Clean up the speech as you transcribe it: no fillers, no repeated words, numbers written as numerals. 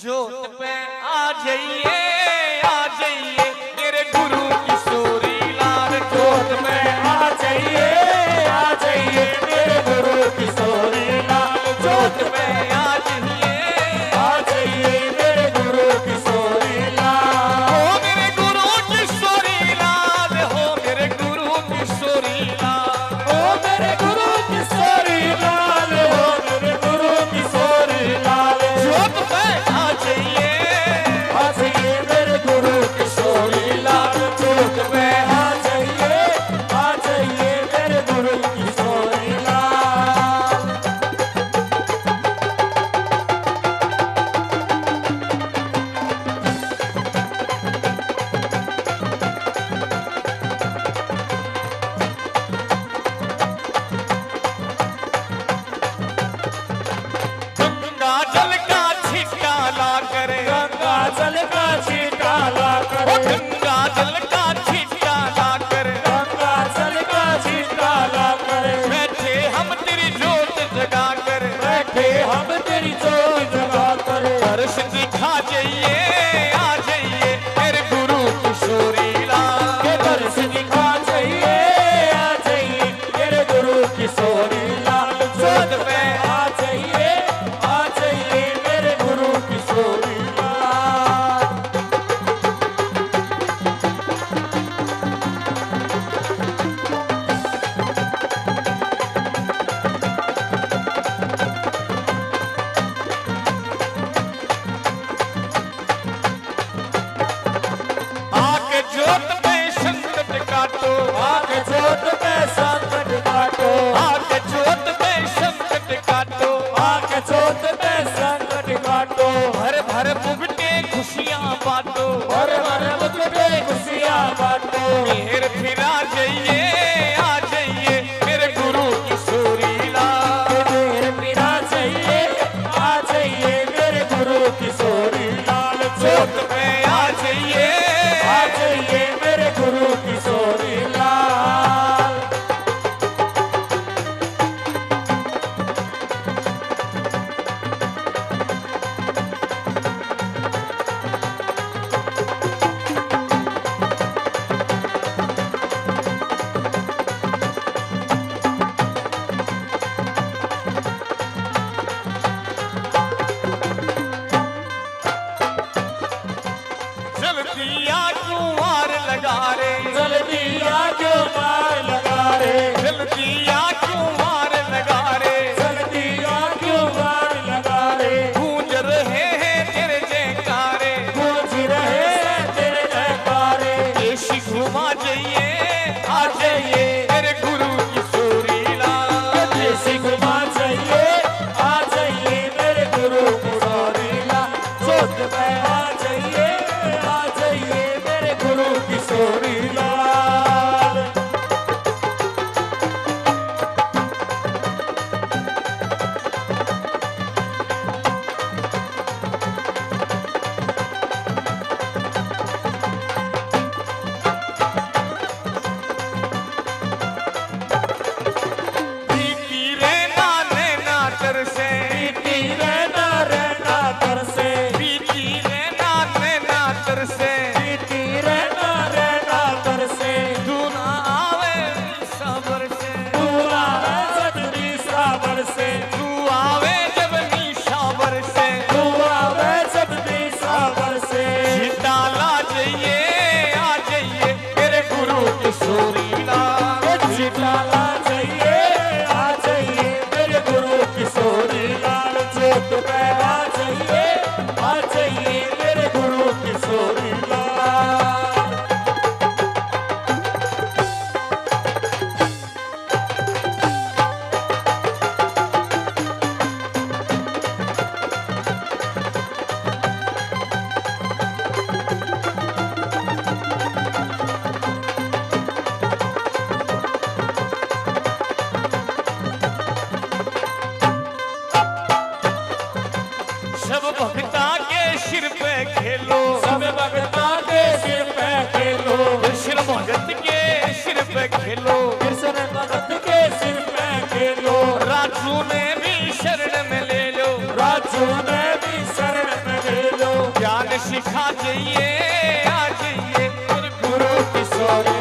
जोत पे आ जाइए मेरे गुरु किशोरी लाल। जोत में आ जाइए मेरे गुरु किशोरी लाल। जोत में आ जाइए मेरे गुरु किशोरी लाल। हो मेरे गुरु किशोरी लाल, हो मेरे गुरु किशोरी लाल, ओ मेरे गुरु किशोरी लाल, ओ मेरे गुरु किशोरी लाल। जोत पे आ जाइए मेरे गुरु किशोरी लाल। जोत में आ जाइए मेरे गुरु किशोरी लाल। गंगा जल का छिटा ला करे, गंगा जल का छींटा ला करे, गंगा जल का छिटा ला करे, गंगा जल का छींटा ला करे। बैठे हम तेरी जोत जगा कर, बैठे हम तेरी जोत जगा करे। दर्श दिखा जाइए आ जाइए मेरे गुरु किशोरी लाल। के दर्श दिखा जाइए आ जाइए मेरे गुरु किशोरी लाल। जोत में आ जाइए मेरे गुरु किशोरी लाल। आके जोत में संकट काटो, आके जोत में संकट काटो, आके जोत में संकट काटो, आके जोत में संकट काटो। भर भर मुगटे खुशियां बांटो, भर भर मुझे खुशियाँ बांटो। मेहर फिरा जाइए आ जाइए मेरे गुरु किशोरी लाल। मेरे पिता आ जाइए मेरे गुरु किशोरी लाल। जोत में आ जाइए मेरे गुरु किशोरी लाल। जल्दी आ कुंवार लगा रे, जल्दी आके मार लगा रे, जल्दी आ कुंवार लगा रे, जल्दी आके मार लगा रे। गूंज रहे हैं तेरे जयकारे, गूंज रहे तेरे जयकारे। देश घुमा जाइए आ जाइए मेरे गुरु किशोरी लाल। देसी घुमा जाइए आ जाइए मेरे गुरु किशोरी लाल। जोत में आ जाइए मेरे गुरु किशोरी लाल। प्रीति रे नाने नाटर से, रहना रहना कर से, प्रीति रे नाने नाटर से, रहना रहना कर से। तू ना आवे सबर से, दूल्हा सजनी सावर से, तू आवे जब निशावर से, तू आवे सजनी सावर से। छिटा ला जाइए आ जाइए मेरे गुरु किशोरी लाल। चिता ला जाइए मेरे गुरु किशोरी लाल। जोत पे आ जाइए मेरे गुरु किशोरी लाल। सब भक्ता के सिर पे खेलो, सब भक्ता के सिर पे खेलो, कृष्ण भगत के सिर पे खेलो, कृष्ण भगत के सिर पे खेलो। राजू ने भी शरण में ले लो, राजू ने भी शरण में ले सिखा जाइए आ जाइए मेरे गुरु गुरु किशोरी